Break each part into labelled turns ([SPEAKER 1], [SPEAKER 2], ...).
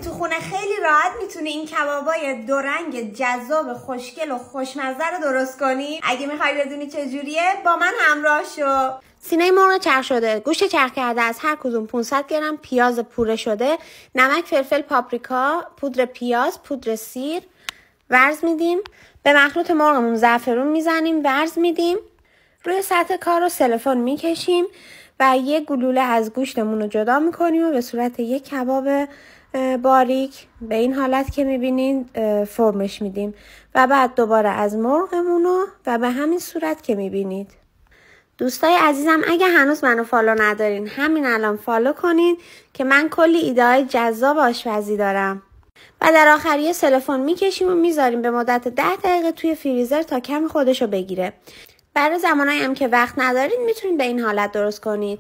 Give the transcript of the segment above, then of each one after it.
[SPEAKER 1] تو خونه خیلی راحت میتونی این کبابای دو رنگ جذاب خوشگل و خوشمزه رو درست کنی. اگه میخوای بدونی چجوریه با من همراه شو. سینه مرغ چرخ شده، گوشت چرخ کرده از هر کدوم 500 گرم پیاز پوره شده، نمک، فلفل، پاپریکا، پودر پیاز، پودر سیر، ورز میدیم. به مخلوط مرغمون زعفرون میزنیم، ورز میدیم. روی سطح کار رو سلفون میکشیم و یک گلوله از گوشتمون رو جدا میکنیم و به صورت یک کباب باریک به این حالت که میبینین فرمش میدیم و بعد دوباره از مرغمون رو و به همین صورت که میبینید. دوستای عزیزم اگه هنوز منو فالو ندارین همین الان فالو کنین که من کلی ایده های جذاب آشپزی دارم. و در آخریه سلفون میکشیم و میذاریم به مدت 10 دقیقه توی فریزر تا کم خودشو بگیره. برای زمانایی هم که وقت ندارین میتونید به این حالت درست کنید.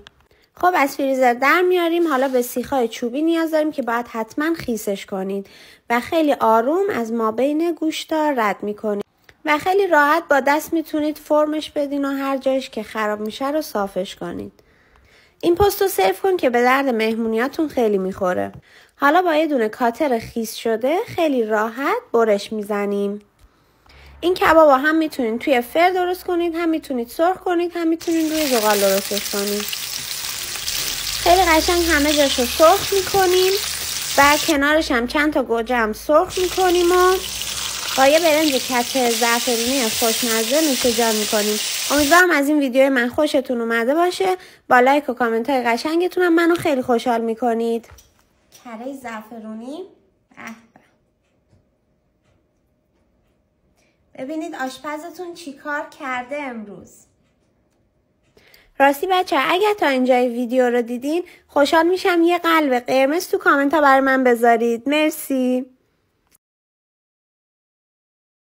[SPEAKER 1] خب از فریزر در میاریم. حالا به سیخ‌های چوبی نیاز داریم که باید حتما خیسش کنید و خیلی آروم از مابین گوشتا رد میکنید و خیلی راحت با دست میتونید فرمش بدین و هر جایش که خراب میشه رو صافش کنید. این پستو سرو کن که به درد مهمونیاتون خیلی میخوره. حالا با یه دونه کاتر خیس شده خیلی راحت برش میزنیم. این کبابا هم میتونید توی فر درست کنید، هم میتونید سرخ کنید، هم میتونید روی زغال درستش کنید. خیلی قشنگ همه جاشو سرخ میکنیم و کنارش هم چند تا گوجه هم سرخ میکنیم و با یه برنج کته زعفرونی خوشمزه نوشجان میکنیم. امیدوارم از این ویدیو من خوشتون اومده باشه. با لایک و کامنت های قشنگتون هم منو خیلی خوشحال میکنید. کره زعفرونی ببینید آشپزتون چی کار کرده امروز. راستی بچه اگر تا اینجای ویدیو رو دیدین خوشحال میشم یه قلب قرمز تو کامنت ها برای من بذارید. مرسی.